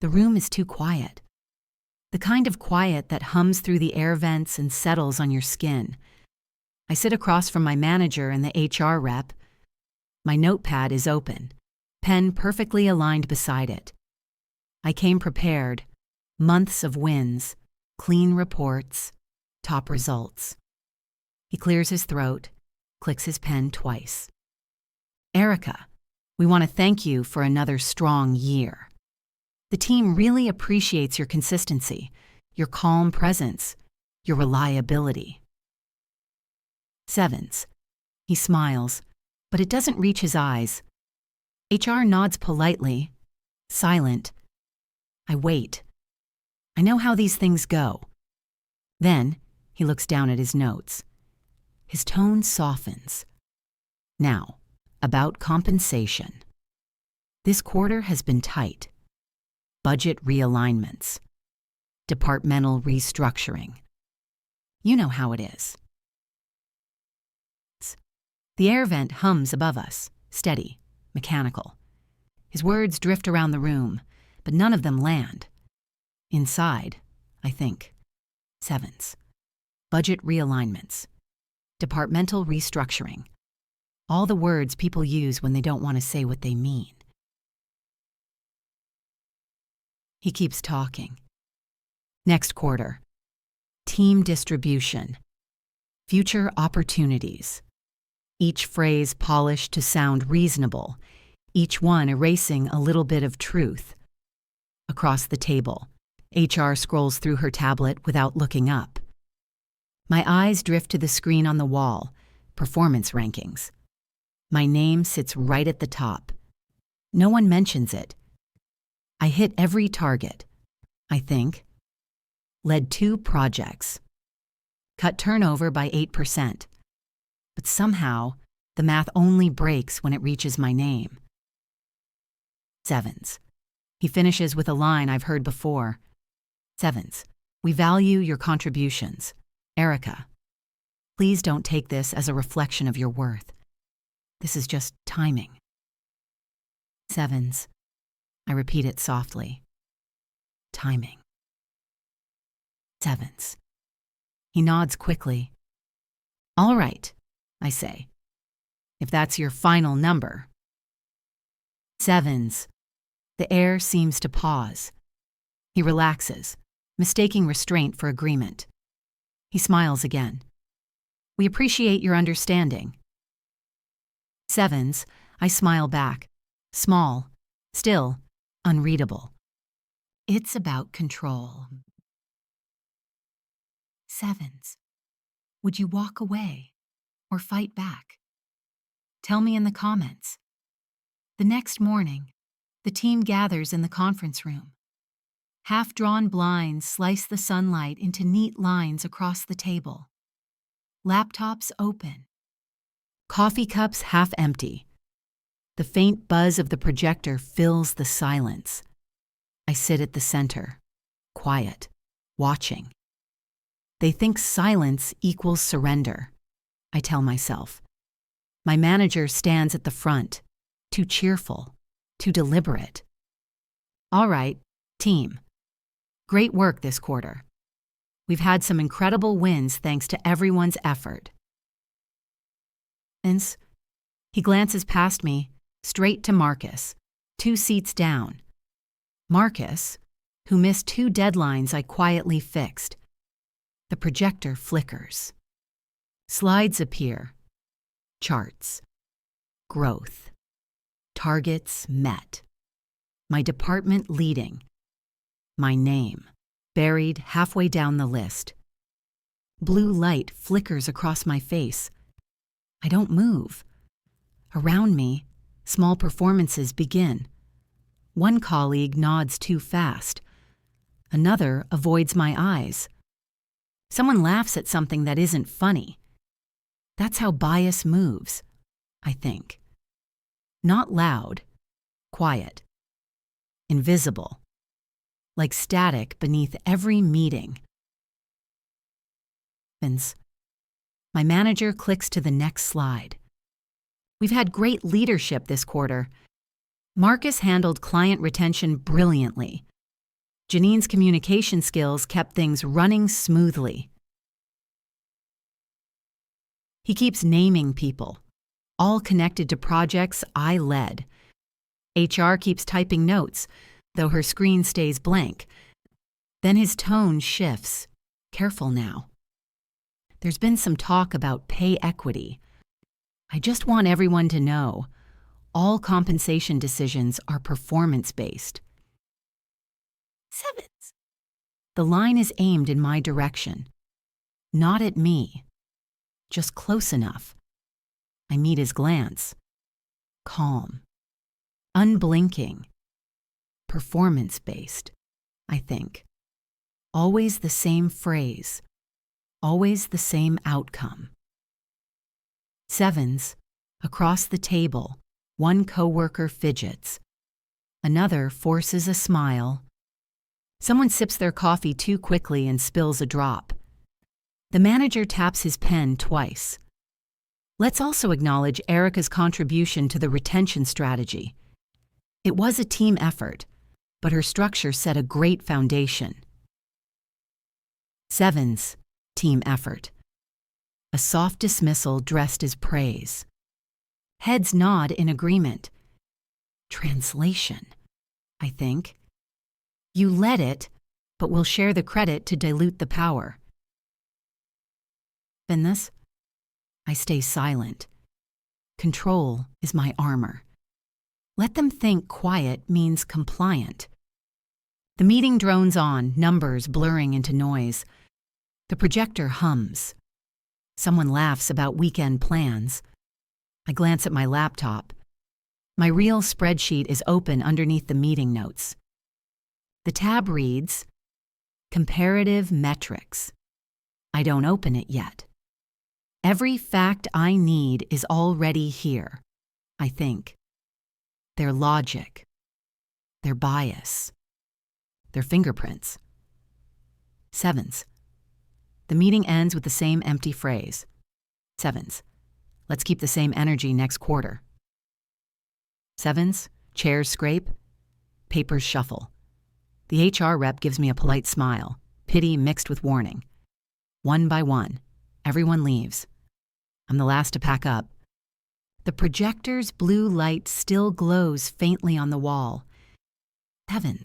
The room is too quiet. The kind of quiet that hums through the air vents and settles on your skin. I sit across from my manager and the HR rep. My notepad is open, pen perfectly aligned beside it. I came prepared. Months of wins, clean reports, top results. He clears his throat, clicks his pen twice. Erica, we want to thank you for another strong year. The team really appreciates your consistency, your calm presence, your reliability. Sevens. He smiles, but it doesn't reach his eyes. HR nods politely, silent. I wait. I know how these things go. Then he looks down at his notes. His tone softens. Now, about compensation. This quarter has been tight. Budget realignments. Departmental restructuring. You know how it is. The air vent hums above us, steady, mechanical. His words drift around the room, but none of them land. Inside, I think. Sevens. Budget realignments. Departmental restructuring. All the words people use when they don't want to say what they mean. He keeps talking. Next quarter. Team distribution. Future opportunities. Each phrase polished to sound reasonable, each one erasing a little bit of truth. Across the table, HR scrolls through her tablet without looking up. My eyes drift to the screen on the wall, performance rankings. My name sits right at the top. No one mentions it. I hit every target, I think. Led 2 projects. Cut turnover by 8%. But somehow, the math only breaks when it reaches my name. Sevens. He finishes with a line I've heard before. Sevens. We value your contributions. Erica. Please don't take this as a reflection of your worth. This is just timing. Sevens. I repeat it softly. Timing. Sevens. He nods quickly. All right, I say. If that's your final number. Sevens. The air seems to pause. He relaxes, mistaking restraint for agreement. He smiles again. We appreciate your understanding. Sevens. I smile back. Small. Still. Unreadable. It's about control. Sevens. Would you walk away or fight back? Tell me in the comments. The next morning, the team gathers in the conference room. Half-drawn blinds slice the sunlight into neat lines across the table. Laptops open. Coffee cups half empty. The faint buzz of the projector fills the silence. I sit at the center, quiet, watching. They think silence equals surrender, I tell myself. My manager stands at the front, too cheerful, too deliberate. All right, team. Great work this quarter. We've had some incredible wins thanks to everyone's effort. He glances past me, straight to Marcus, 2 seats down. Marcus, who missed 2 deadlines I quietly fixed. The projector flickers. Slides appear. Charts. Growth. Targets met. My department leading. My name, buried halfway down the list. Blue light flickers across my face. I don't move. Around me, small performances begin. One colleague nods too fast. Another avoids my eyes. Someone laughs at something that isn't funny. That's how bias moves, I think. Not loud, quiet, invisible, like static beneath every meeting. My manager clicks to the next slide. We've had great leadership this quarter. Marcus handled client retention brilliantly. Janine's communication skills kept things running smoothly. He keeps naming people, all connected to projects I led. HR keeps typing notes, though her screen stays blank. Then his tone shifts. Careful now. There's been some talk about pay equity. I just want everyone to know, all compensation decisions are performance-based. 7. The line is aimed in my direction. Not at me. Just close enough. I meet his glance. Calm. Unblinking. Performance-based, I think. Always the same phrase. Always the same outcome. 7. Across the table, one coworker fidgets. Another forces a smile. Someone sips their coffee too quickly and spills a drop. The manager taps his pen twice. Let's also acknowledge Erica's contribution to the retention strategy. It was a team effort, but her structure set a great foundation. 7. Team effort. A soft dismissal dressed as praise. Heads nod in agreement. Translation, I think. You led it, but we'll share the credit to dilute the power. This? I stay silent. Control is my armor. Let them think quiet means compliant. The meeting drones on, numbers blurring into noise. The projector hums. Someone laughs about weekend plans. I glance at my laptop. My real spreadsheet is open underneath the meeting notes. The tab reads, Comparative Metrics. I don't open it yet. Every fact I need is already here, I think. Their logic, their bias, their fingerprints. 7. The meeting ends with the same empty phrase. 7. Let's keep the same energy next quarter. 7. Chairs scrape, papers shuffle. The HR rep gives me a polite smile, pity mixed with warning. One by one, everyone leaves. I'm the last to pack up. The projector's blue light still glows faintly on the wall. 7.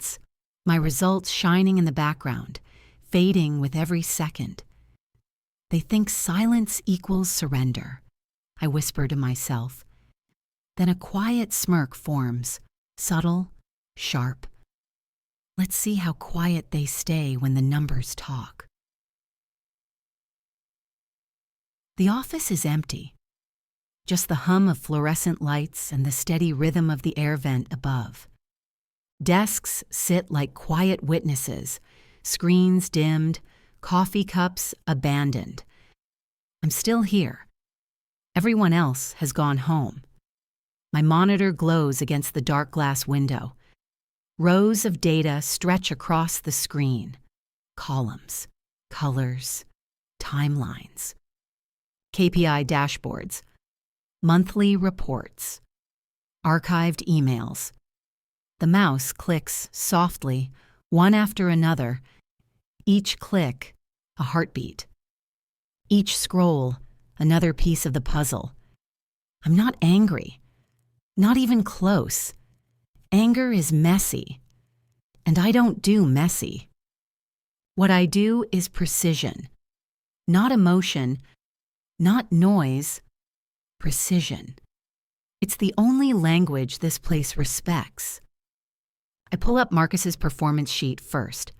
My results shining in the background, fading with every second. They think silence equals surrender, I whisper to myself. Then a quiet smirk forms, subtle, sharp. Let's see how quiet they stay when the numbers talk. The office is empty. Just the hum of fluorescent lights and the steady rhythm of the air vent above. Desks sit like quiet witnesses, screens dimmed, coffee cups abandoned. I'm still here. Everyone else has gone home. My monitor glows against the dark glass window. Rows of data stretch across the screen. Columns, colors, timelines. KPI dashboards. Monthly reports. Archived emails. The mouse clicks softly, one after another. Each click, a heartbeat. Each scroll, another piece of the puzzle. I'm not angry. Not even close. Anger is messy. And I don't do messy. What I do is precision. Not emotion, not noise, precision. It's the only language this place respects. I pull up Marcus's performance sheet first.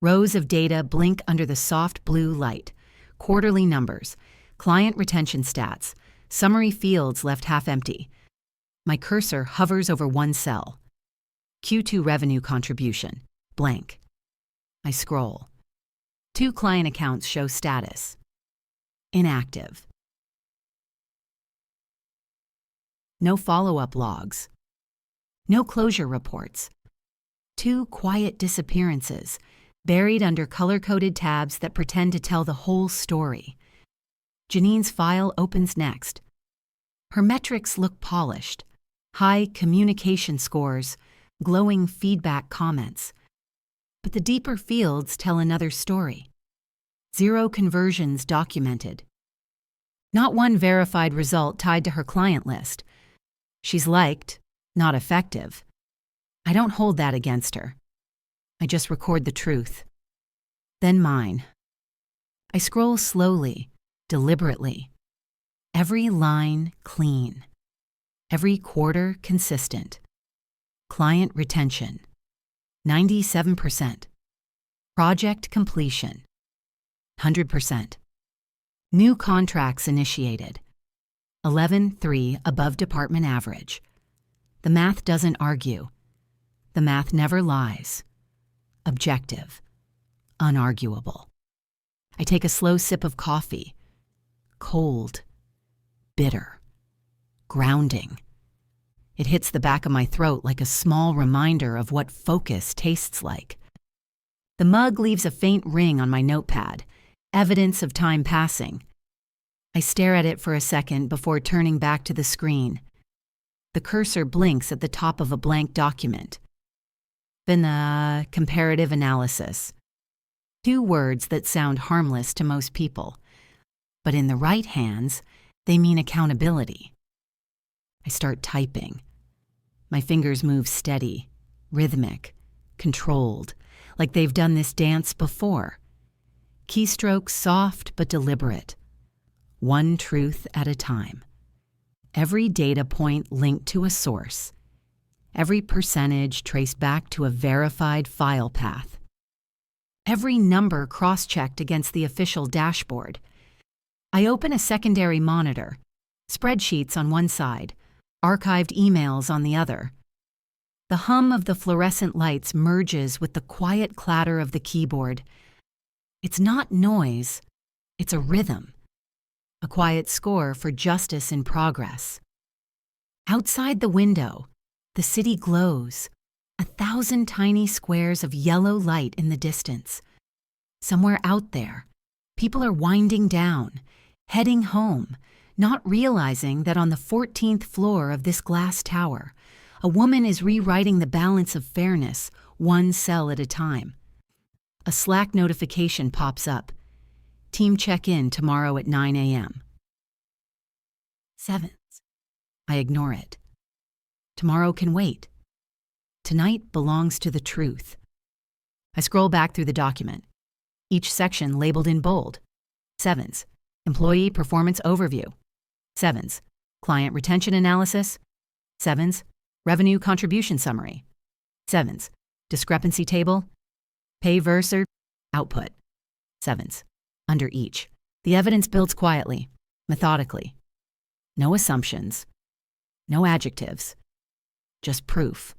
Rows of data blink under the soft blue light. Quarterly numbers, client retention stats, summary fields left half empty. My cursor hovers over one cell. Q2 revenue contribution, blank. I scroll. 2 client accounts show status. Inactive. No follow-up logs. No closure reports. 2 quiet disappearances, buried under color-coded tabs that pretend to tell the whole story. Janine's file opens next. Her metrics look polished. High communication scores, glowing feedback comments. but the deeper fields tell another story. 0 conversions documented. Not one verified result tied to her client list. She's liked, not effective. I don't hold that against her. I just record the truth. Then mine. I scroll slowly, deliberately. Every line clean. Every quarter consistent. Client retention, 97%. Project completion, 100%. New contracts initiated, 11.3 above department average. The math doesn't argue. The math never lies. Objective, unarguable. I take a slow sip of coffee. Cold, bitter, grounding. It hits the back of my throat like a small reminder of what focus tastes like. The mug leaves a faint ring on my notepad, evidence of time passing. I stare at it for a second before turning back to the screen. The cursor blinks at the top of a blank document. Comparative analysis. 2 words that sound harmless to most people, but in the right hands, they mean accountability. I start typing. My fingers move steady, rhythmic, controlled, like they've done this dance before. Keystrokes soft but deliberate. One truth at a time. Every data point linked to a source. Every percentage traced back to a verified file path. Every number cross-checked against the official dashboard. I open a secondary monitor, spreadsheets on one side, archived emails on the other. The hum of the fluorescent lights merges with the quiet clatter of the keyboard. It's not noise, it's a rhythm. A quiet score for justice in progress. Outside the window, the city glows. 1,000 tiny squares of yellow light in the distance. Somewhere out there, people are winding down, heading home, not realizing that on the 14th floor of this glass tower, a woman is rewriting the balance of fairness, one cell at a time. A Slack notification pops up. Team check-in tomorrow at 9 a.m. 7th. I ignore it. Tomorrow can wait. Tonight belongs to the truth. I scroll back through the document. Each section labeled in bold. 7s. Employee performance overview. 7s. Client retention analysis. 7s. Revenue contribution summary. 7s. Discrepancy table. Pay versus output. 7s. Under each. The evidence builds quietly, methodically. No assumptions. No adjectives. Just proof.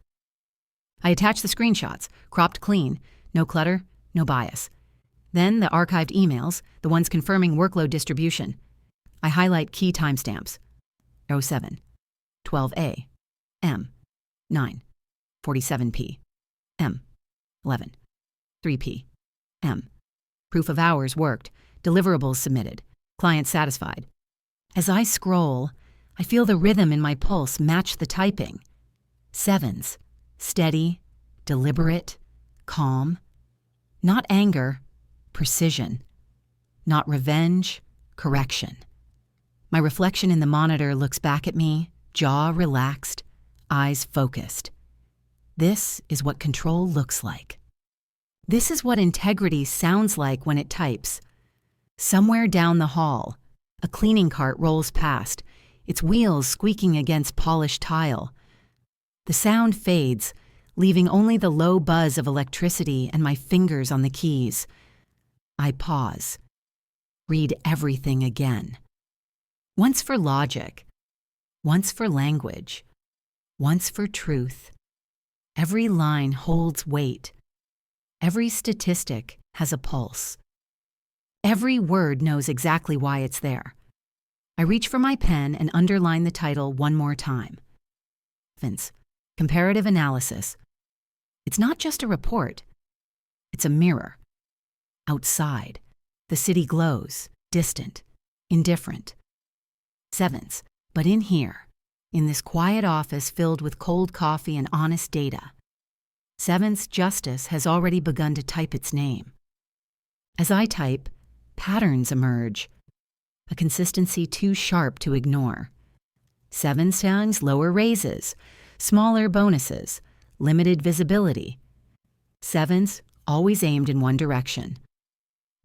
I attach the screenshots, cropped clean, no clutter, no bias. Then the archived emails, the ones confirming workload distribution. I highlight key timestamps. 07, 12A, M, 9, 47P, M, 11, 3P, M. Proof of hours worked, deliverables submitted, client satisfied. As I scroll, I feel the rhythm in my pulse match the typing. 7s, steady, deliberate, calm. Not anger, precision. Not revenge, correction. My reflection in the monitor looks back at me, jaw relaxed, eyes focused. This is what control looks like. This is what integrity sounds like when it types. Somewhere down the hall, a cleaning cart rolls past, its wheels squeaking against polished tile. The sound fades, leaving only the low buzz of electricity and my fingers on the keys. I pause. Read everything again. Once for logic, once for language, once for truth. Every line holds weight. Every statistic has a pulse. Every word knows exactly why it's there. I reach for my pen and underline the title one more time. Vince, comparative analysis. It's not just a report. It's a mirror. Outside, the city glows, distant, indifferent. 7s, but in here, in this quiet office filled with cold coffee and honest data, Seventh's justice has already begun to type its name. As I type, patterns emerge, a consistency too sharp to ignore. 7 signs lower raises, smaller bonuses, limited visibility. 7s always aimed in one direction,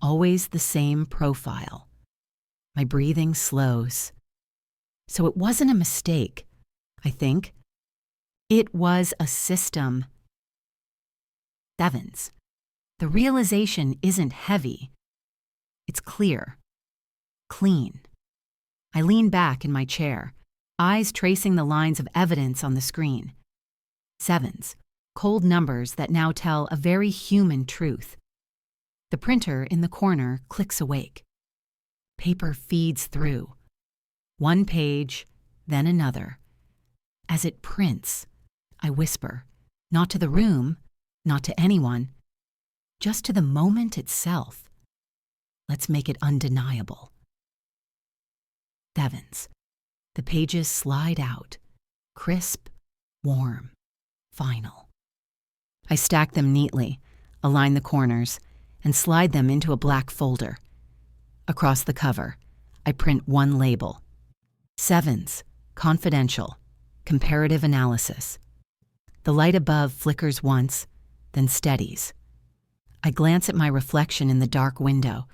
always the same profile. My breathing slows. So it wasn't a mistake, I think. It was a system. 7s. The realization isn't heavy. It's clear. Clean. I lean back in my chair, eyes tracing the lines of evidence on the screen. 7s. Cold numbers that now tell a very human truth. The printer in the corner clicks awake. Paper feeds through. One page, then another. As it prints, I whisper, not to the room, not to anyone, just to the moment itself. Let's make it undeniable. 7s. The pages slide out, crisp, warm, final. I stack them neatly, align the corners, and slide them into a black folder. Across the cover, I print one label. 7s, confidential, comparative analysis. The light above flickers once, then steadies. I glance at my reflection in the dark window,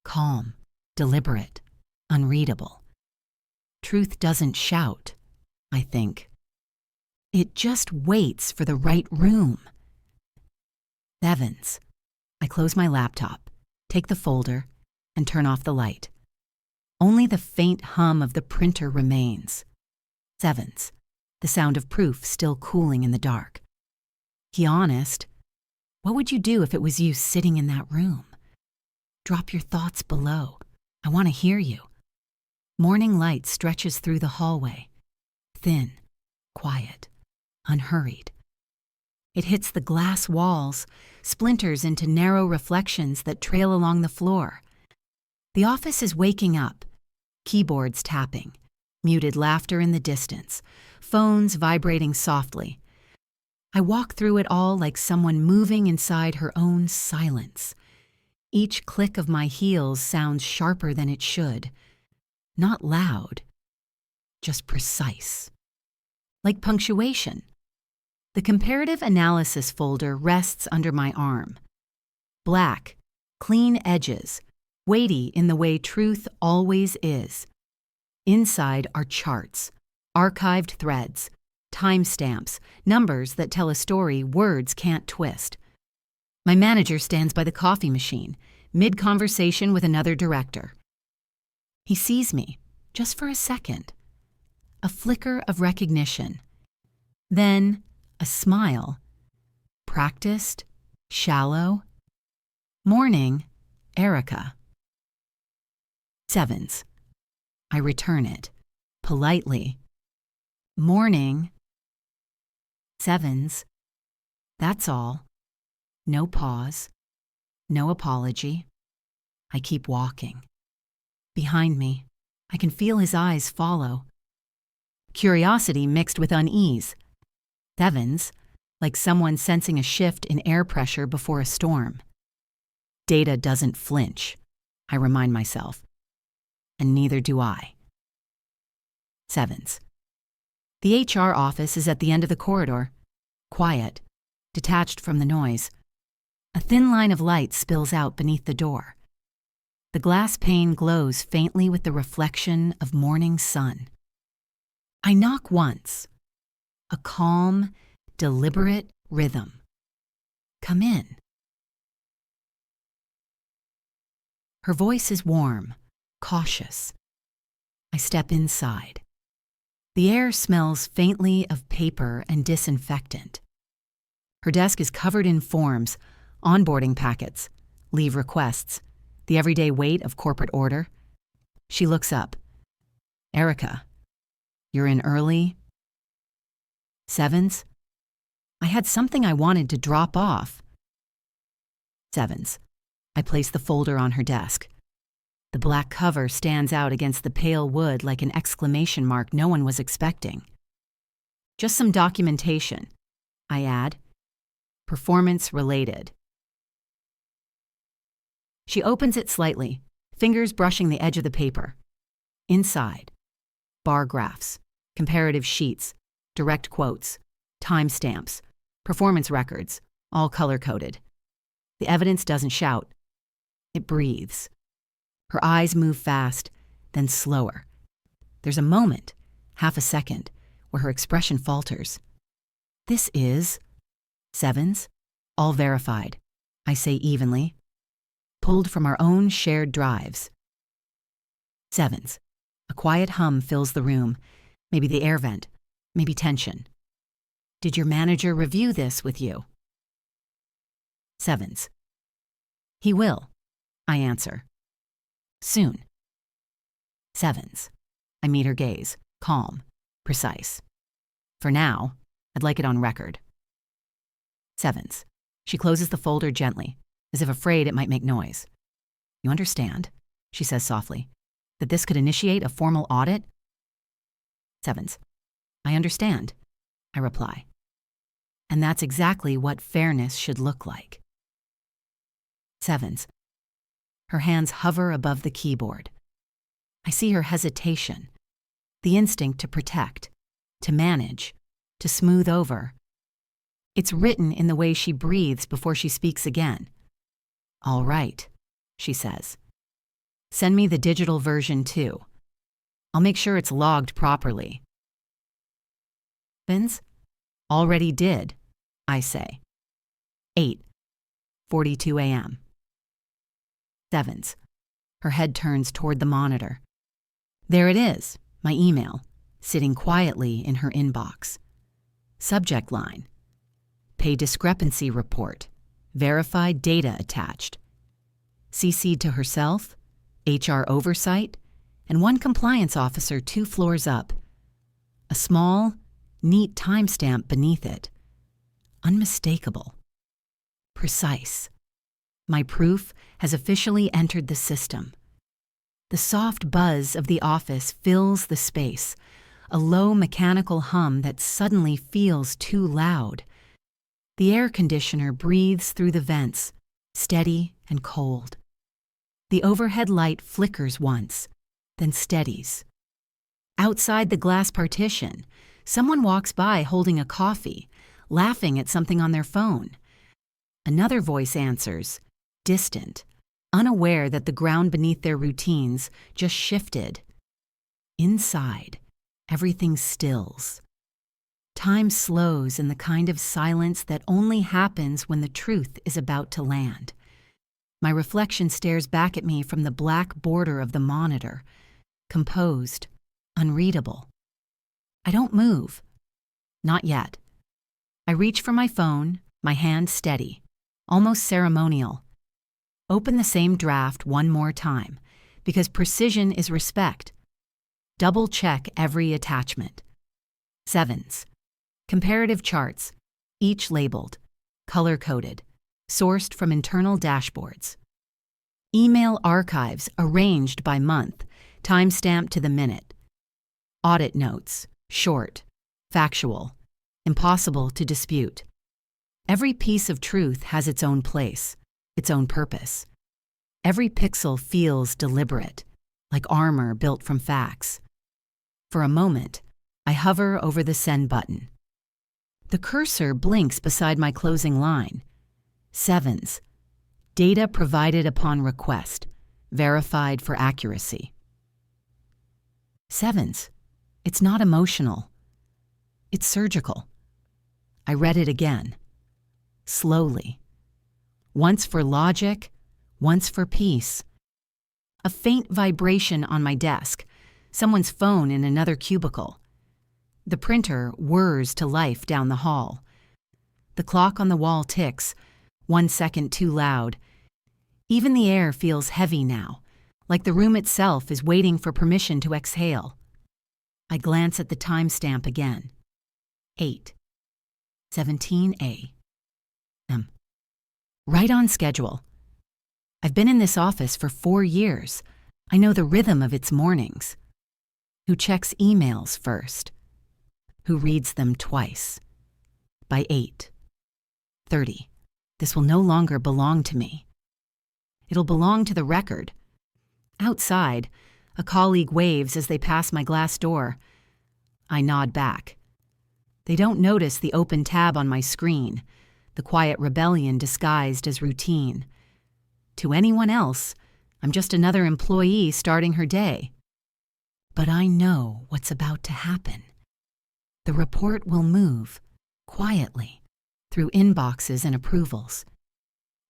calm, deliberate, unreadable. Truth doesn't shout, I think. It just waits for the right room. 7s. I close my laptop, take the folder, and turn off the light. Only the faint hum of the printer remains. 7s. The sound of proof still cooling in the dark. Be honest. What would you do if it was you sitting in that room? Drop your thoughts below. I want to hear you. Morning light stretches through the hallway. Thin, quiet, unhurried. It hits the glass walls, splinters into narrow reflections that trail along the floor. The office is waking up, keyboards tapping, muted laughter in the distance, phones vibrating softly. I walk through it all like someone moving inside her own silence. Each click of my heels sounds sharper than it should. Not loud, just precise. Like punctuation. The comparative analysis folder rests under my arm. Black, clean edges, weighty in the way truth always is. Inside are charts, archived threads, timestamps, numbers that tell a story words can't twist. My manager stands by the coffee machine, mid-conversation with another director. He sees me, just for a second. A flicker of recognition. Then, a smile. Practiced, shallow. Morning, Erica. 7s. I return it, politely. Morning. 7s. That's all. No pause. No apology. I keep walking. Behind me, I can feel his eyes follow. Curiosity mixed with unease. 7s, like someone sensing a shift in air pressure before a storm. Data doesn't flinch, I remind myself. And neither do I. 7s. The HR office is at the end of the corridor, quiet, detached from the noise. A thin line of light spills out beneath the door. The glass pane glows faintly with the reflection of morning sun. I knock once. A calm, deliberate rhythm. Come in. Her voice is warm, cautious. I step inside. The air smells faintly of paper and disinfectant. Her desk is covered in forms, onboarding packets, leave requests, the everyday weight of corporate order. She looks up. Erica, you're in early? 7s. I had something I wanted to drop off. 7s. I place the folder on her desk. The black cover stands out against the pale wood like an exclamation mark no one was expecting. Just some documentation, I add. performance related. She opens it slightly, fingers brushing the edge of the paper. Inside, bar graphs, comparative sheets, direct quotes, timestamps, performance records, all color-coded. The evidence doesn't shout. It breathes. Her eyes move fast, then slower. There's a moment, half a second, where her expression falters. This is Sevens, all verified, I say evenly, pulled from our own shared drives. Sevens. A quiet hum fills the room, maybe the air vent, maybe tension. Did your manager review this with you? Sevens. He will, I answer. Soon. Sevens. I meet her gaze, calm, precise. For now, I'd like it on record. Sevens. She closes the folder gently, as if afraid it might make noise. You understand, she says softly, that this could initiate a formal audit? Sevens. I understand, I reply. And that's exactly what fairness should look like. Sevens. Her hands hover above the keyboard. I see her hesitation, the instinct to protect, to manage, to smooth over. It's written in the way she breathes before she speaks again. All right, she says. Send me the digital version too. I'll make sure it's logged properly. Sevens? Already did, I say. 8:42 a.m. Sevens. Her head turns toward the monitor. There it is, my email, sitting quietly in her inbox. Subject line: Pay discrepancy report. Verified data attached. CC'd to herself, HR oversight, and one compliance officer 2 floors up. A small, neat timestamp beneath it. Unmistakable. Precise. My proof has officially entered the system. The soft buzz of the office fills the space, a low mechanical hum that suddenly feels too loud. The air conditioner breathes through the vents, steady and cold. The overhead light flickers once, then steadies. Outside the glass partition, someone walks by holding a coffee, laughing at something on their phone. Another voice answers, distant, unaware that the ground beneath their routines just shifted. Inside, everything stills. Time slows in the kind of silence that only happens when the truth is about to land. My reflection stares back at me from the black border of the monitor, composed, unreadable. I don't move. Not yet. I reach for my phone, my hand steady, almost ceremonial. Open the same draft one more time, because precision is respect. Double check every attachment. Sevens. Comparative charts, each labeled, color-coded, sourced from internal dashboards. Email archives arranged by month, time-stamped to the minute. Audit notes, short, factual, impossible to dispute. Every piece of truth has its own place, its own purpose. Every pixel feels deliberate, like armor built from facts. For a moment, I hover over the send button. The cursor blinks beside my closing line. Sevens. Data provided upon request, verified for accuracy. Sevens. It's not emotional. It's surgical. I read it again. Slowly. Once for logic, once for peace. A faint vibration on my desk, someone's phone in another cubicle. The printer whirs to life down the hall. The clock on the wall ticks, 1 second too loud. Even the air feels heavy now, like the room itself is waiting for permission to exhale. I glance at the timestamp again. 8:17 a.m. Right on schedule. I've been in this office for 4 years. I know the rhythm of its mornings. Who checks emails first? Who reads them twice? By 8. 30. This will no longer belong to me. It'll belong to the record. Outside, a colleague waves as they pass my glass door. I nod back. They don't notice the open tab on my screen, the quiet rebellion disguised as routine. To anyone else, I'm just another employee starting her day. But I know what's about to happen. The report will move, quietly, through inboxes and approvals,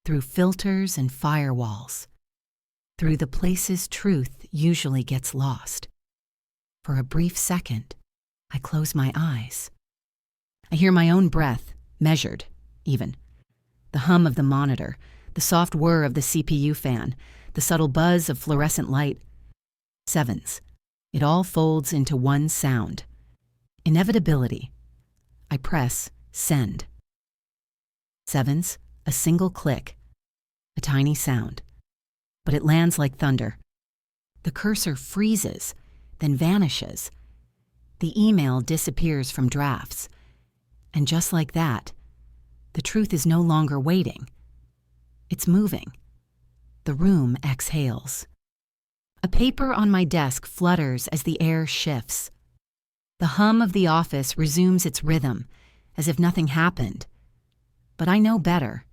through filters and firewalls, through the places truth usually gets lost. For a brief second, I close my eyes. I hear my own breath, measured, even. The hum of the monitor, the soft whir of the CPU fan, the subtle buzz of fluorescent light. Sevens. It all folds into one sound. Inevitability. I press send. Sevens. A single click. A tiny sound. But it lands like thunder. The cursor freezes, then vanishes. The email disappears from drafts. And just like that, the truth is no longer waiting. It's moving. The room exhales. A paper on my desk flutters as the air shifts. The hum of the office resumes its rhythm, as if nothing happened. But I know better.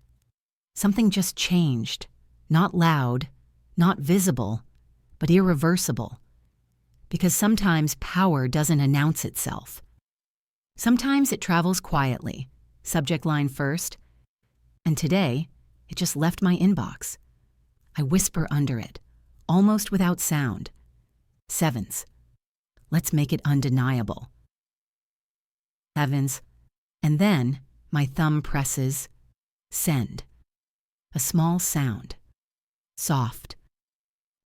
Something just changed. Not loud, not visible, but irreversible. Because sometimes power doesn't announce itself. Sometimes it travels quietly, subject line first. And today, it just left my inbox. I whisper under it, almost without sound. Sevens. Let's make it undeniable. Sevens. And then my thumb presses send. A small sound. Soft.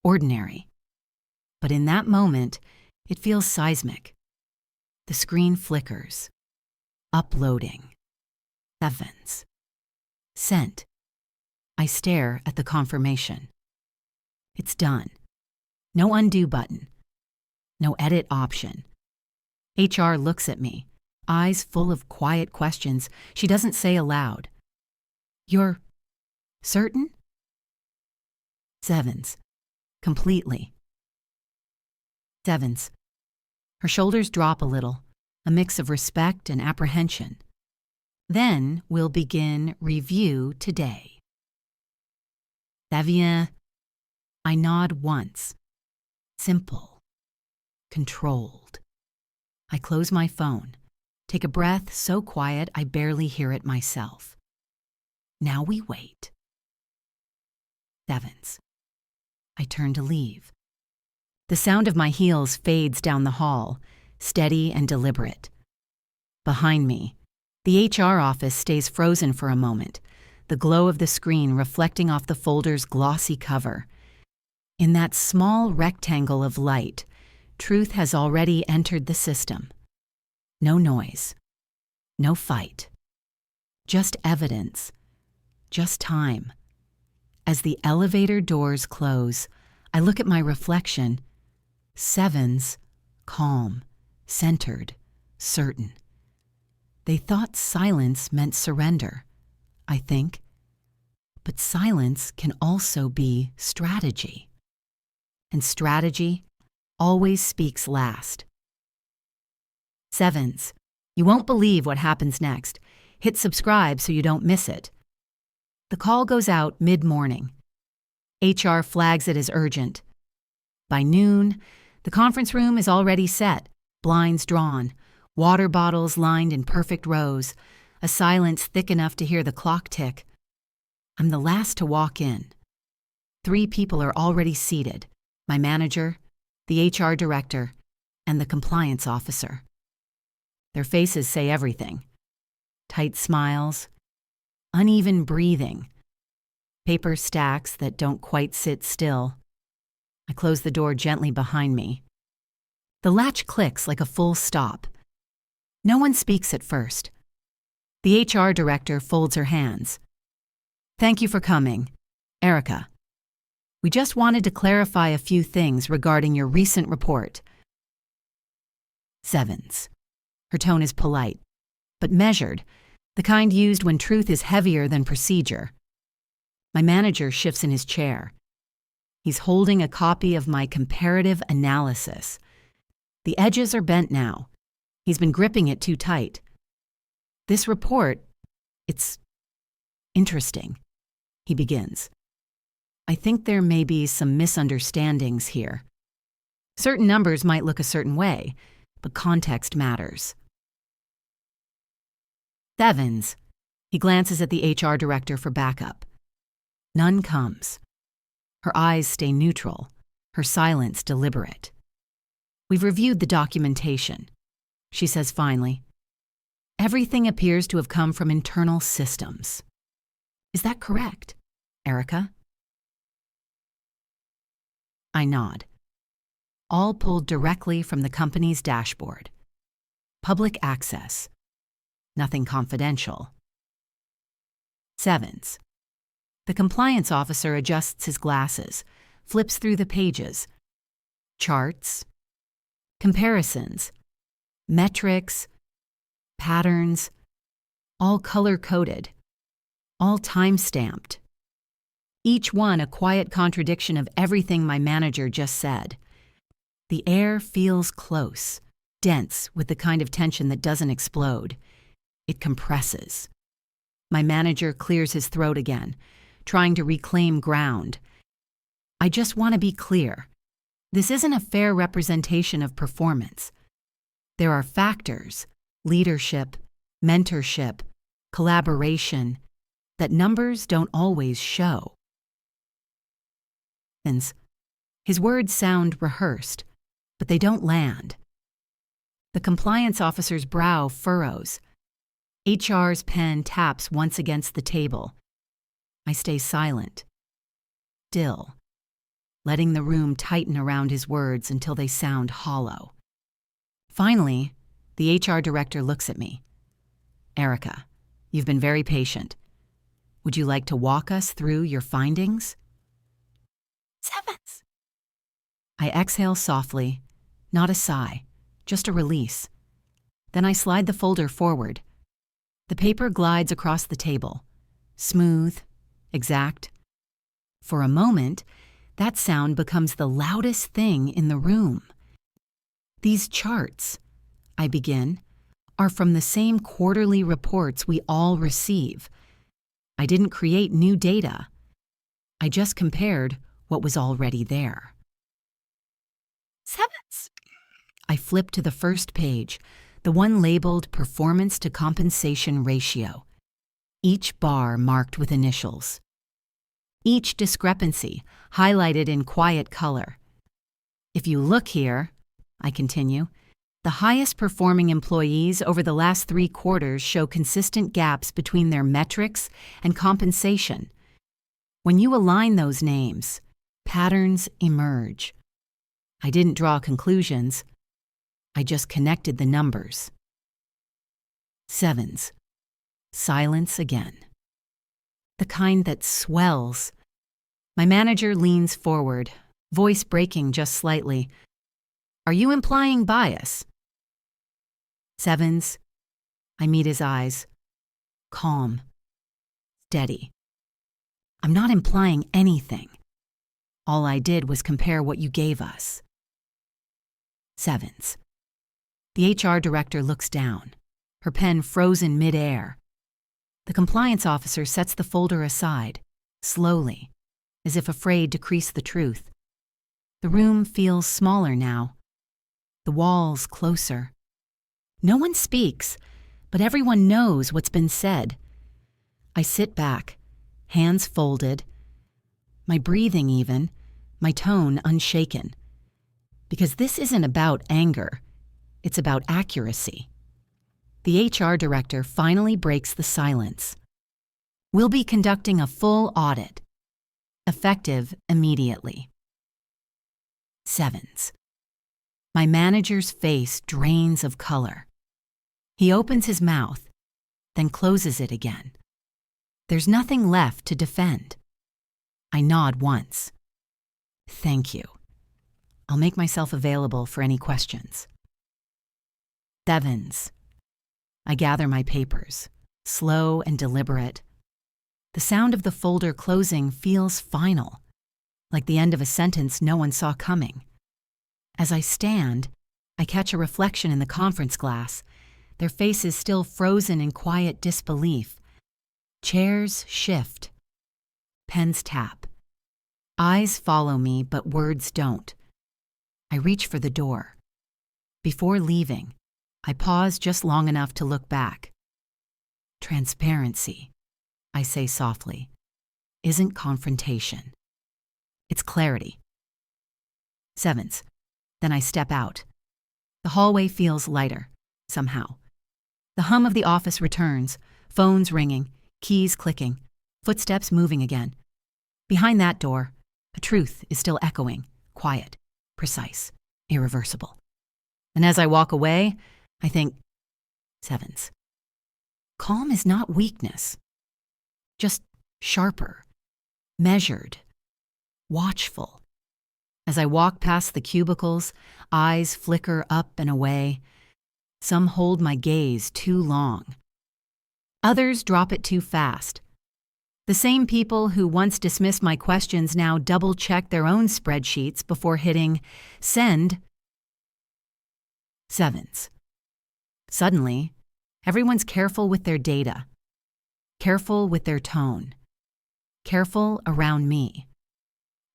Ordinary. But in that moment, it feels seismic. The screen flickers. Uploading. Sevens. Sent. I stare at the confirmation. It's done. No undo button. No edit option. HR looks at me, eyes full of quiet questions she doesn't say aloud. You're certain? Sevens. Completely. Sevens. Her shoulders drop a little, a mix of respect and apprehension. Then we'll begin review today. Ça vient. I nod once. Simple. Controlled. I close my phone, take a breath so quiet I barely hear it myself. Now we wait. Sevens. I turn to leave. The sound of my heels fades down the hall, steady and deliberate. Behind me, the HR office stays frozen for a moment, the glow of the screen reflecting off the folder's glossy cover. In that small rectangle of light, truth has already entered the system. No noise. No fight. Just evidence. Just time. As the elevator doors close, I look at my reflection. Sevens, calm, centered, certain. They thought silence meant surrender, I think. But silence can also be strategy. And strategy always speaks last. Sevens, you won't believe what happens next. Hit subscribe so you don't miss it. The call goes out mid-morning. HR flags it as urgent. By noon, the conference room is already set, blinds drawn, water bottles lined in perfect rows, a silence thick enough to hear the clock tick. I'm the last to walk in. 3 people are already seated, my manager, the HR director, and the compliance officer. Their faces say everything. Tight smiles, uneven breathing, paper stacks that don't quite sit still. I close the door gently behind me. The latch clicks like a full stop. No one speaks at first. The HR director folds her hands. Thank you for coming, Erica. We just wanted to clarify a few things regarding your recent report. Sevens. Her tone is polite, but measured, The kind used when truth is heavier than procedure. My manager shifts in his chair. He's holding a copy of my comparative analysis. The edges are bent now. He's been gripping it too tight. This report, it's interesting, he begins. I think there may be some misunderstandings here. Certain numbers might look a certain way, but context matters. Sevens. He glances at the HR director for backup. None comes. Her eyes stay neutral, her silence deliberate. We've reviewed the documentation. She says finally, everything appears to have come from internal systems. Is that correct, Erica? I nod. All pulled directly from the company's dashboard. Public access. Nothing confidential. Sevens. The compliance officer adjusts his glasses, flips through the pages. Charts, comparisons, metrics, patterns, all color-coded, all time-stamped. Each one a quiet contradiction of everything my manager just said. The air feels close, dense with the kind of tension that doesn't explode. It compresses. My manager clears his throat again, trying to reclaim ground. I just want to be clear. This isn't a fair representation of performance. There are factors, leadership, mentorship, collaboration, that numbers don't always show. His words sound rehearsed, but they don't land. The compliance officer's brow furrows. HR's pen taps once against the table. I stay silent, still, letting the room tighten around his words until they sound hollow. Finally, the HR director looks at me. Erica, you've been very patient. Would you like to walk us through your findings? Sevens. I exhale softly, not a sigh, just a release. Then I slide the folder forward. The paper glides across the table, smooth, exact. For a moment, that sound becomes the loudest thing in the room. These charts, I begin, are from the same quarterly reports we all receive. I didn't create new data. I just compared what was already there. Sevens. I flip to the first page, the one labeled Performance to Compensation Ratio. Each bar marked with initials. Each discrepancy highlighted in quiet color. If you look here, I continue, the highest performing employees over the last 3 quarters show consistent gaps between their metrics and compensation. When you align those names, patterns emerge. I didn't draw conclusions. I just connected the numbers. Sevens. Silence again. The kind that swells. My manager leans forward, voice breaking just slightly. Are you implying bias? Sevens. I meet his eyes. Calm. Steady. I'm not implying anything. All I did was compare what you gave us. Sevens. The HR director looks down, her pen frozen mid-air. The compliance officer sets the folder aside, slowly, as if afraid to crease the truth. The room feels smaller now, the walls closer. No one speaks, but everyone knows what's been said. I sit back, hands folded, my breathing even, my tone unshaken. Because this isn't about anger, it's about accuracy. The HR director finally breaks the silence. We'll be conducting a full audit, effective immediately. Sevens. My manager's face drains of color. He opens his mouth, then closes it again. There's nothing left to defend. I nod once. Thank you. I'll make myself available for any questions. Sevens. I gather my papers, slow and deliberate. The sound of the folder closing feels final, like the end of a sentence no one saw coming. As I stand, I catch a reflection in the conference glass, their faces still frozen in quiet disbelief. Chairs shift. Pens tap. Eyes follow me, but words don't. I reach for the door. Before leaving, I pause just long enough to look back. Transparency, I say softly, isn't confrontation. It's clarity. Sevens. Then I step out. The hallway feels lighter, somehow. The hum of the office returns, phones ringing, keys clicking, footsteps moving again. Behind that door, a truth is still echoing, quiet, precise, irreversible. And as I walk away, I think, sevens. Calm is not weakness, just sharper, measured, watchful. As I walk past the cubicles, eyes flicker up and away. Some hold my gaze too long. Others drop it too fast. The same people who once dismissed my questions now double-check their own spreadsheets before hitting send. Sevens. Suddenly, everyone's careful with their data, careful with their tone, careful around me.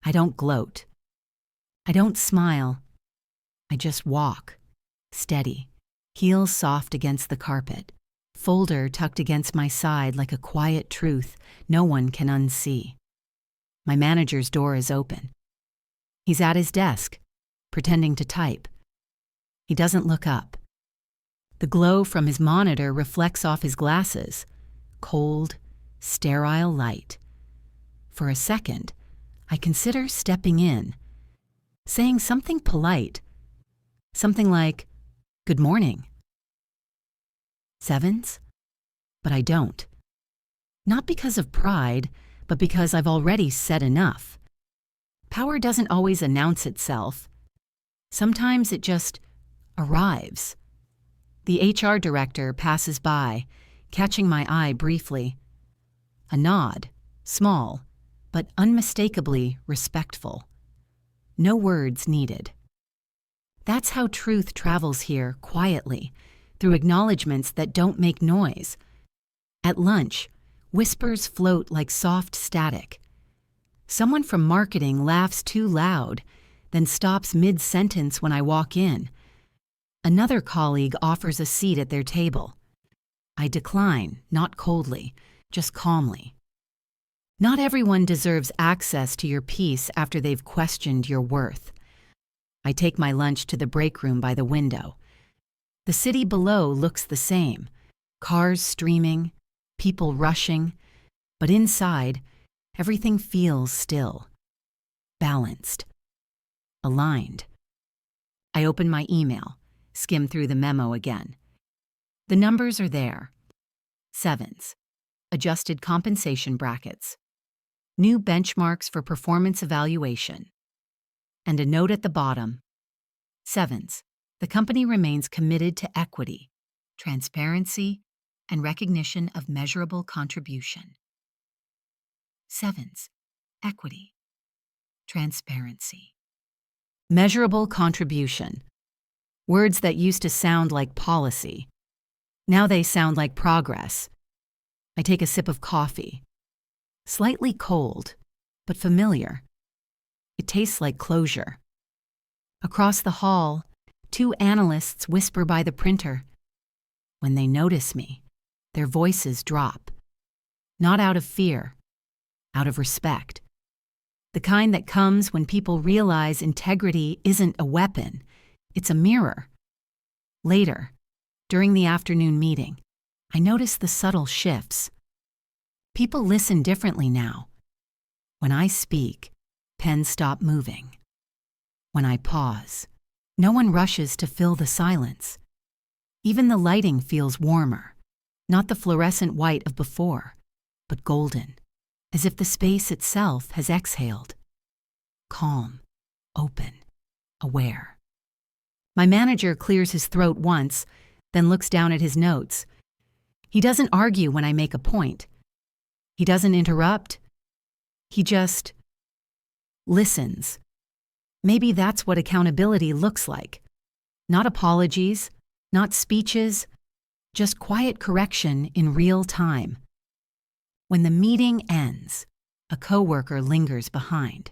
I don't gloat. I don't smile. I just walk, steady, heels soft against the carpet, folder tucked against my side like a quiet truth no one can unsee. My manager's door is open. He's at his desk, pretending to type. He doesn't look up. The glow from his monitor reflects off his glasses, cold, sterile light. For a second, I consider stepping in, saying something polite, something like, "Good morning." Sevens? But I don't. Not because of pride, but because I've already said enough. Power doesn't always announce itself. Sometimes it just arrives. The HR director passes by, catching my eye briefly. A nod, small, but unmistakably respectful. No words needed. That's how truth travels here, quietly, through acknowledgments that don't make noise. At lunch, whispers float like soft static. Someone from marketing laughs too loud, then stops mid-sentence when I walk in. Another colleague offers a seat at their table. I decline, not coldly, just calmly. Not everyone deserves access to your peace after they've questioned your worth. I take my lunch to the break room by the window. The city below looks the same. Cars streaming, people rushing, but inside, everything feels still, balanced, aligned. I open my email, skim through the memo again. The numbers are there. Sevens, adjusted compensation brackets, new benchmarks for performance evaluation, and a note at the bottom. Sevens, the company remains committed to equity, transparency, and recognition of measurable contribution. Sevens, equity, transparency. Measurable contribution. Words that used to sound like policy. Now they sound like progress. I take a sip of coffee. Slightly cold, but familiar. It tastes like closure. Across the hall, two analysts whisper by the printer. When they notice me, their voices drop. Not out of fear, out of respect. The kind that comes when people realize integrity isn't a weapon, it's a mirror. Later, during the afternoon meeting, I notice the subtle shifts. People listen differently now. When I speak, pens stop moving. When I pause, no one rushes to fill the silence. Even the lighting feels warmer, not the fluorescent white of before, but golden, as if the space itself has exhaled. Calm, open, aware. My manager clears his throat once, then looks down at his notes. He doesn't argue when I make a point. He doesn't interrupt. He just listens. Maybe that's what accountability looks like. Not apologies, not speeches, just quiet correction in real time. When the meeting ends, a coworker lingers behind.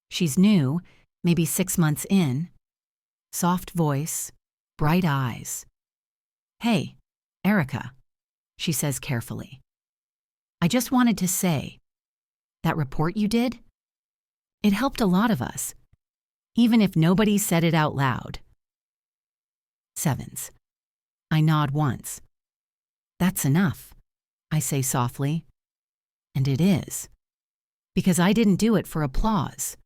She's new, maybe 6 months in. Soft voice, bright eyes. "Hey, Erica," she says carefully. "I just wanted to say, that report you did? It helped a lot of us, even if nobody said it out loud." Sevens. I nod once. "That's enough," I say softly. And it is. Because I didn't do it for applause.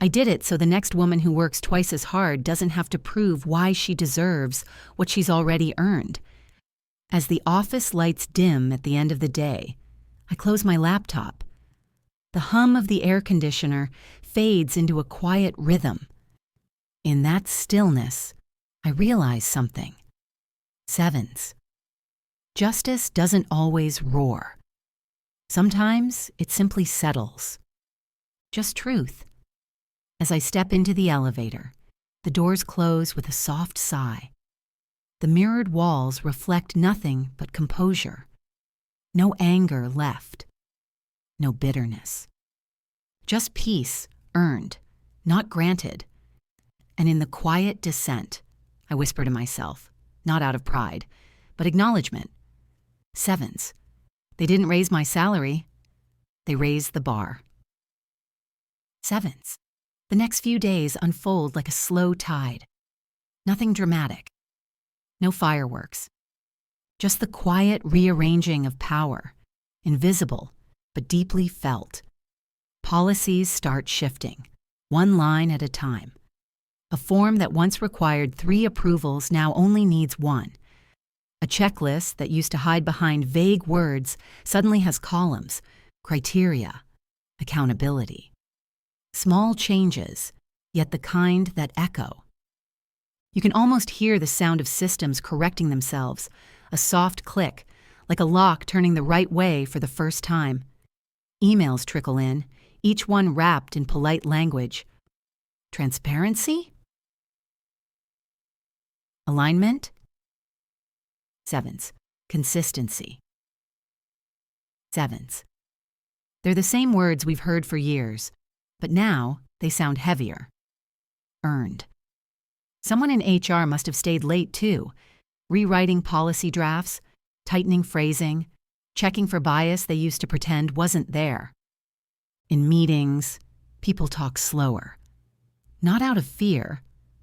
I did it so the next woman who works twice as hard doesn't have to prove why she deserves what she's already earned. As the office lights dim at the end of the day, I close my laptop. The hum of the air conditioner fades into a quiet rhythm. In that stillness, I realize something. Sevens. Justice doesn't always roar. Sometimes it simply settles. Just truth. As I step into the elevator, the doors close with a soft sigh. The mirrored walls reflect nothing but composure. No anger left. No bitterness. Just peace earned, not granted. And in the quiet descent, I whisper to myself, not out of pride, but acknowledgement. Sevens. They didn't raise my salary. They raised the bar. Sevens. The next few days unfold like a slow tide. Nothing dramatic. No fireworks. Just the quiet rearranging of power, invisible but deeply felt. Policies start shifting, one line at a time. A form that once required 3 approvals now only needs 1. A checklist that used to hide behind vague words suddenly has columns, criteria, accountability. Small changes, yet the kind that echo. You can almost hear the sound of systems correcting themselves, a soft click, like a lock turning the right way for the first time. Emails trickle in, each one wrapped in polite language. Transparency? Alignment? Sevens. Consistency. Sevens. They're the same words we've heard for years, but now they sound heavier. Earned. Someone in HR must have stayed late too, rewriting policy drafts, tightening phrasing, checking for bias they used to pretend wasn't there. In meetings, people talk slower. Not out of fear,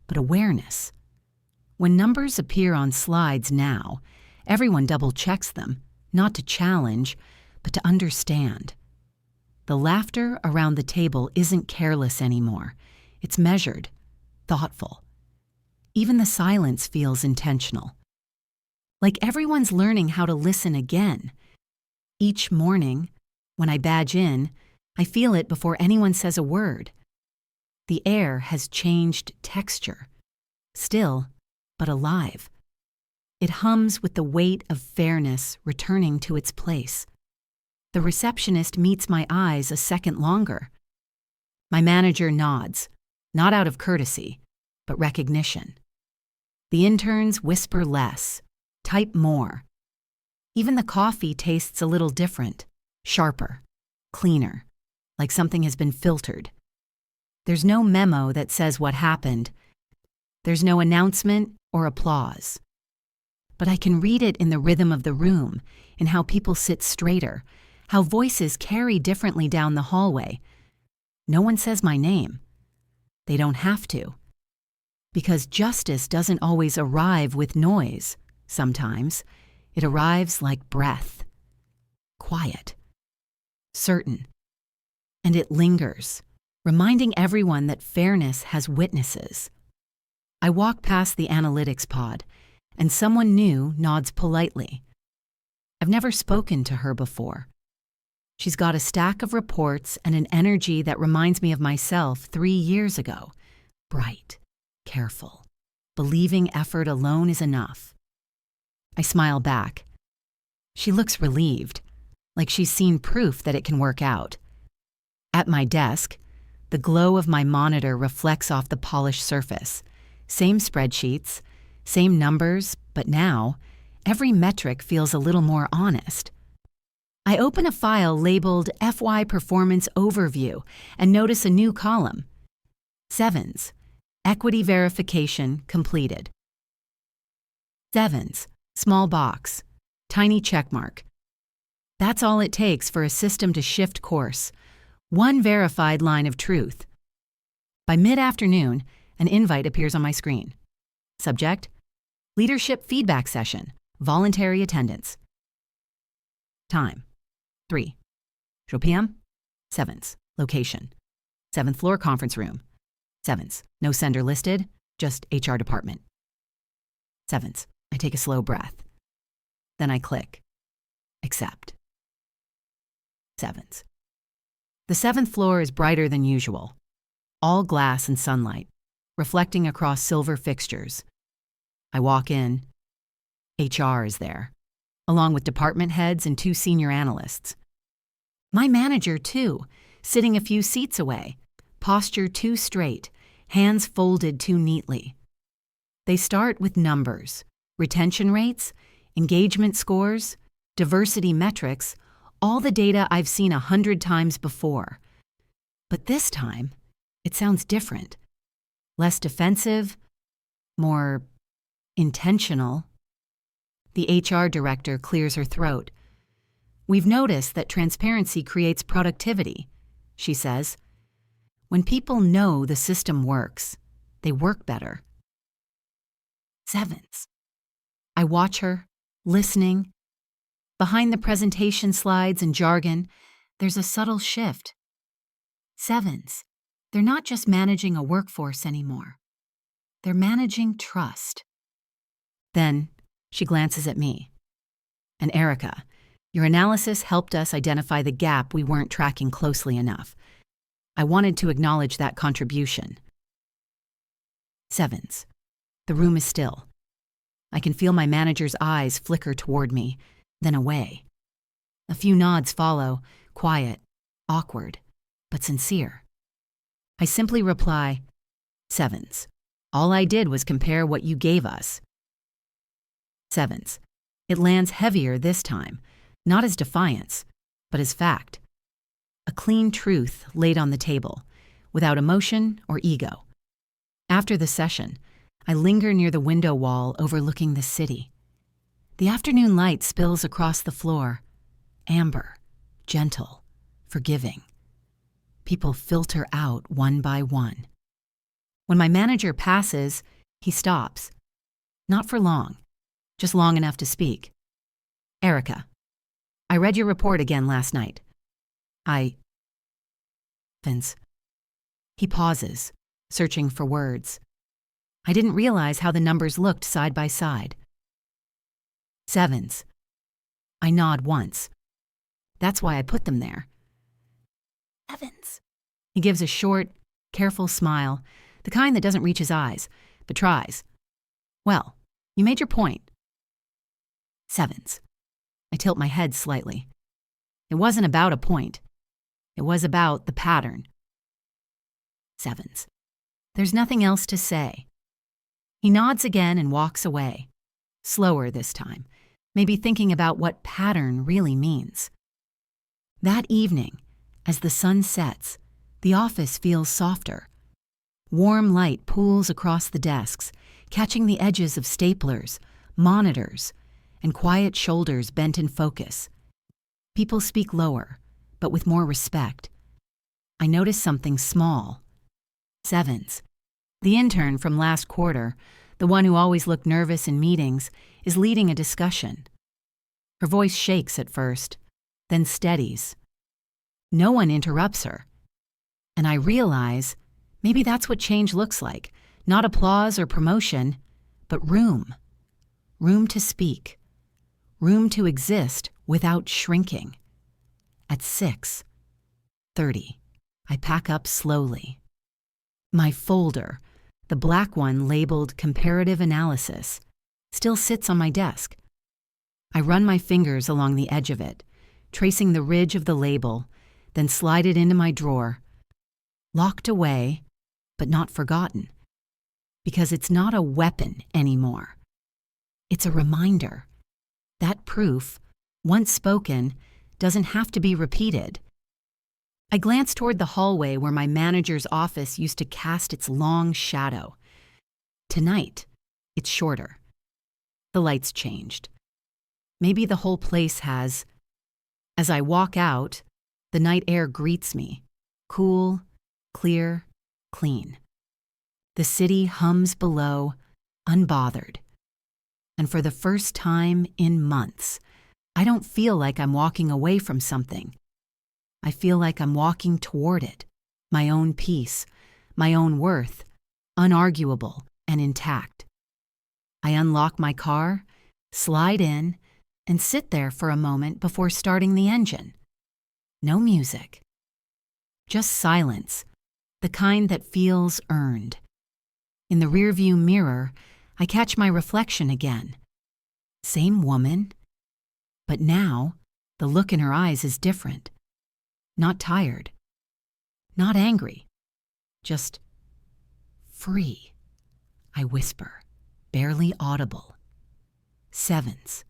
but awareness. When numbers appear on slides now, everyone double-checks them, not to challenge, but to understand. The laughter around the table isn't careless anymore. It's measured, thoughtful. Even the silence feels intentional. Like everyone's learning how to listen again. Each morning, when I badge in, I feel it before anyone says a word. The air has changed texture. Still, but alive. It hums with the weight of fairness returning to its place. The receptionist meets my eyes a second longer. My manager nods, not out of courtesy, but recognition. The interns whisper less, type more. Even the coffee tastes a little different, sharper, cleaner, like something has been filtered. There's no memo that says what happened. There's no announcement or applause. But I can read it in the rhythm of the room, in how people sit straighter, how voices carry differently down the hallway. No one says my name. They don't have to. Because justice doesn't always arrive with noise. Sometimes it arrives like breath. Quiet. Certain. And it lingers, reminding everyone that fairness has witnesses. I walk past the analytics pod, and someone new nods politely. I've never spoken to her before. She's got a stack of reports and an energy that reminds me of myself 3 years ago. Bright, careful, believing effort alone is enough. I smile back, She looks relieved, like she's seen proof that it can work out. At my desk, the glow of my monitor reflects off the polished surface. Same spreadsheets, same numbers, but now, every metric feels a little more honest. I open a file labeled FY Performance Overview and notice a new column. Sevens, Equity Verification Completed. Sevens, small box, tiny checkmark. That's all it takes for a system to shift course. One verified line of truth. By mid-afternoon, an invite appears on my screen. Subject: Leadership Feedback Session, Voluntary Attendance. Time: 3 p.m. Sevens, location: 7th floor conference room. Sevens, no sender listed, just HR department. Sevens, I take a slow breath. Then I click. Accept. Sevens. The 7th floor is brighter than usual. All glass and sunlight, reflecting across silver fixtures. I walk in. HR is there, along with department heads and 2 senior analysts. My manager, too, sitting a few seats away, posture too straight, hands folded too neatly. They start with numbers, retention rates, engagement scores, diversity metrics, all the data I've seen 100 times before. But this time, it sounds different. Less defensive, more intentional. The HR director clears her throat. "We've noticed that transparency creates productivity," she says. "When people know the system works, they work better." Sevens. I watch her, listening. Behind the presentation slides and jargon, there's a subtle shift. Sevens. They're not just managing a workforce anymore. They're managing trust. Then she glances at me. "And Erica, your analysis helped us identify the gap we weren't tracking closely enough. I wanted to acknowledge that contribution." Sevens. The room is still. I can feel my manager's eyes flicker toward me, then away. A few nods follow, quiet, awkward, but sincere. I simply reply, "Sevens. All I did was compare what you gave us." Sevens. It lands heavier this time, not as defiance, but as fact. A clean truth laid on the table, without emotion or ego. After the session, I linger near the window wall overlooking the city. The afternoon light spills across the floor, amber, gentle, forgiving. People filter out one by one. When my manager passes, he stops. Not for long, just long enough to speak. "Erica, I read your report again last night. Vince." He pauses, searching for words. I didn't realize how the numbers looked side by side. Sevens. I nod once. That's why I put them there. Sevens. He gives a short, careful smile, the kind that doesn't reach his eyes, but tries. "Well, you made your point." Sevens. I tilt my head slightly. It wasn't about a point. It was about the pattern. Sevens. There's nothing else to say. He nods again and walks away. Slower this time, maybe thinking about what pattern really means. That evening, as the sun sets, the office feels softer. Warm light pools across the desks, catching the edges of staplers, monitors, and quiet shoulders bent in focus. People speak lower, but with more respect. I notice something small. Sevens. The intern from last quarter, the one who always looked nervous in meetings, is leading a discussion. Her voice shakes at first, then steadies. No one interrupts her. And I realize maybe that's what change looks like. Not applause or promotion, but room. Room to speak. Room to exist without shrinking. At 6:30, I pack up slowly. My folder, the black one labeled Comparative Analysis, still sits on my desk. I run my fingers along the edge of it, tracing the ridge of the label, then slide it into my drawer. Locked away, but not forgotten. Because it's not a weapon anymore. It's a reminder. That proof, once spoken, doesn't have to be repeated. I glance toward the hallway where my manager's office used to cast its long shadow. Tonight, it's shorter. The lights changed. Maybe the whole place has. As I walk out, the night air greets me. Cool, clear, clean. The city hums below, unbothered. And for the first time in months, I don't feel like I'm walking away from something. I feel like I'm walking toward it, my own peace, my own worth, unarguable and intact. I unlock my car, slide in, and sit there for a moment before starting the engine. No music. Just silence, the kind that feels earned. In the rearview mirror, I catch my reflection again. Same woman, but now the look in her eyes is different. Not tired, not angry, just free, I whisper, barely audible. Sevens.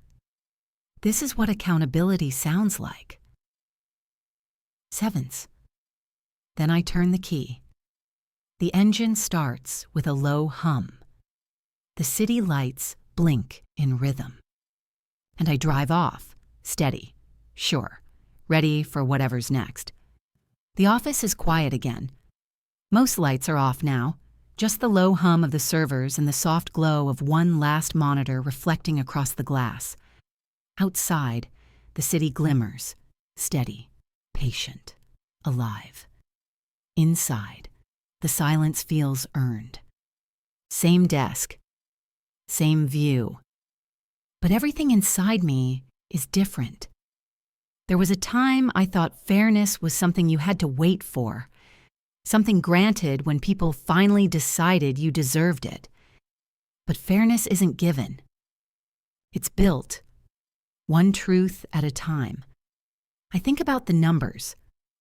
This is what accountability sounds like. Sevens. Then I turn the key. The engine starts with a low hum. The city lights blink in rhythm. And I drive off, steady, sure, ready for whatever's next. The office is quiet again. Most lights are off now, just the low hum of the servers and the soft glow of one last monitor reflecting across the glass. Outside, the city glimmers, steady, patient, alive. Inside, the silence feels earned. Same desk, same view. But everything inside me is different. There was a time I thought fairness was something you had to wait for, something granted when people finally decided you deserved it. But fairness isn't given. It's built, one truth at a time. I think about the numbers,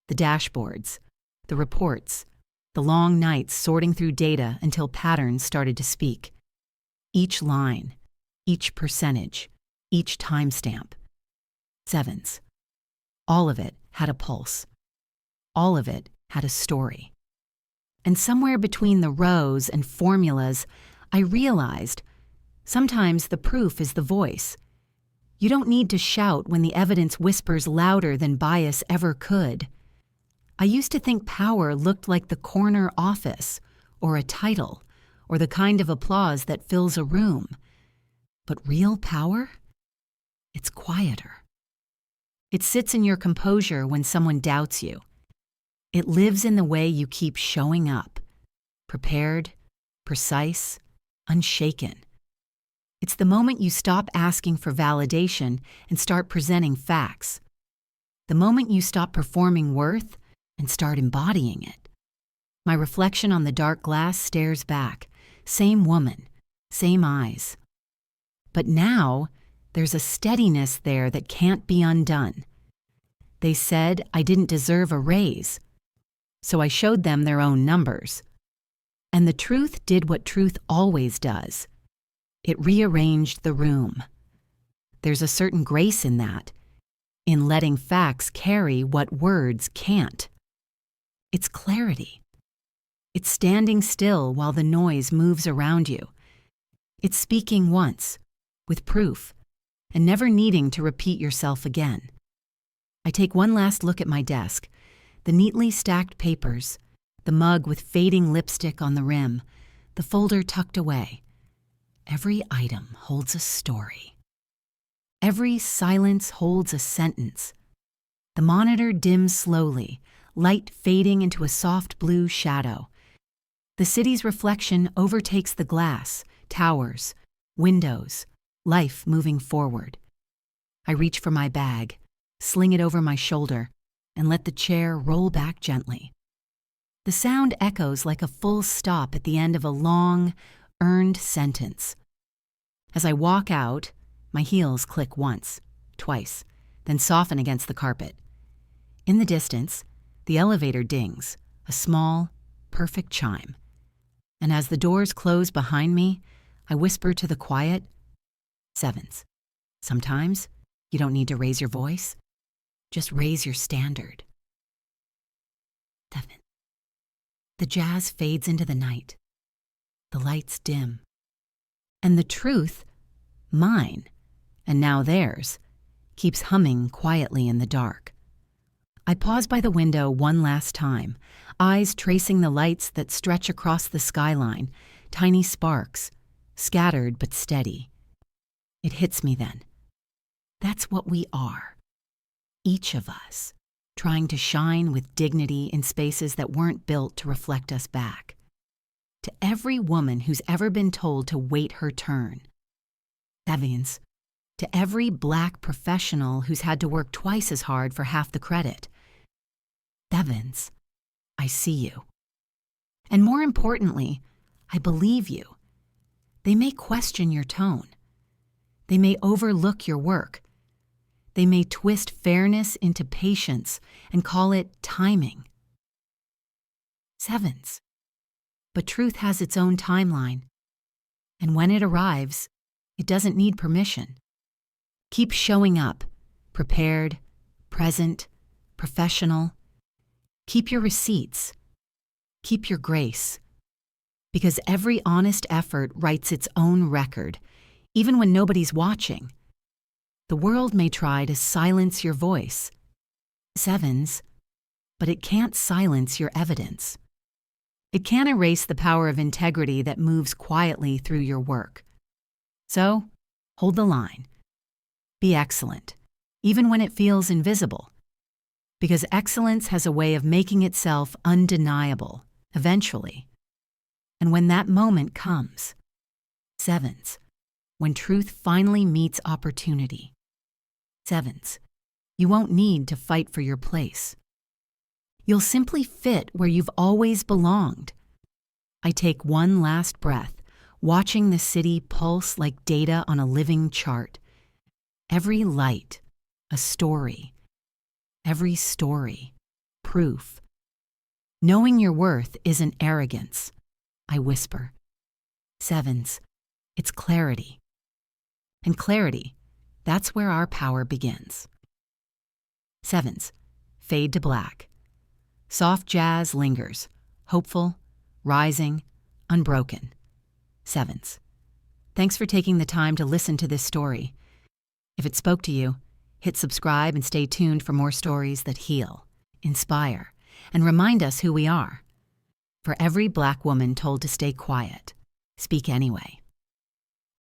the dashboards, the reports, the long nights sorting through data until patterns started to speak. Each line, each percentage, each timestamp. Sevens. All of it had a pulse. All of it had a story. And somewhere between the rows and formulas, I realized sometimes the proof is the voice. You don't need to shout when the evidence whispers louder than bias ever could. I used to think power looked like the corner office, or a title, or the kind of applause that fills a room. But real power? It's quieter. It sits in your composure when someone doubts you. It lives in the way you keep showing up, prepared, precise, unshaken. It's the moment you stop asking for validation and start presenting facts. The moment you stop performing worth and start embodying it. My reflection on the dark glass stares back. Same woman, same eyes. But now, there's a steadiness there that can't be undone. They said I didn't deserve a raise, so I showed them their own numbers. And the truth did what truth always does. It rearranged the room. There's a certain grace in that, in letting facts carry what words can't. It's clarity. It's standing still while the noise moves around you. It's speaking once, with proof, and never needing to repeat yourself again. I take one last look at my desk, the neatly stacked papers, the mug with fading lipstick on the rim, the folder tucked away. Every item holds a story. Every silence holds a sentence. The monitor dims slowly, light fading into a soft blue shadow. The city's reflection overtakes the glass, towers, windows, life moving forward. I reach for my bag, sling it over my shoulder, and let the chair roll back gently. The sound echoes like a full stop at the end of a long, earned sentence. As I walk out, My heels click once, twice, then soften against the carpet. In the distance, the elevator dings, a small, perfect chime. And as the doors close behind me, I whisper to the quiet, "Sevens. Sometimes you don't need to raise your voice, just raise your standard." 7. The jazz fades into the night. The lights dim. And the truth, mine, and now theirs, keeps humming quietly in the dark. I pause by the window one last time, eyes tracing the lights that stretch across the skyline, tiny sparks, scattered but steady. It hits me then. That's what we are. Each of us, trying to shine with dignity in spaces that weren't built to reflect us back. To every woman who's ever been told to wait her turn. Sevens. To every Black professional who's had to work twice as hard for half the credit. Sevens, I see you. And more importantly, I believe you. They may question your tone. They may overlook your work. They may twist fairness into patience and call it timing. Sevens. But truth has its own timeline. And when it arrives, it doesn't need permission. Keep showing up, prepared, present, professional. Keep your receipts. Keep your grace. Because every honest effort writes its own record, even when nobody's watching. The world may try to silence your voice. Sevens, but it can't silence your evidence. It can't erase the power of integrity that moves quietly through your work. So, hold the line. Be excellent, even when it feels invisible. Because excellence has a way of making itself undeniable, eventually. And when that moment comes, sevens, when truth finally meets opportunity, sevens, you won't need to fight for your place. You'll simply fit where you've always belonged. I take one last breath, watching the city pulse like data on a living chart. Every light, a story. Every story, proof. Knowing your worth isn't arrogance, I whisper. Sevens, it's clarity. And clarity, that's where our power begins. Sevens, fade to black. Soft jazz lingers, hopeful, rising, unbroken. Sevens. Thanks for taking the time to listen to this story. If it spoke to you, hit subscribe and stay tuned for more stories that heal, inspire, and remind us who we are. For every Black woman told to stay quiet, speak anyway.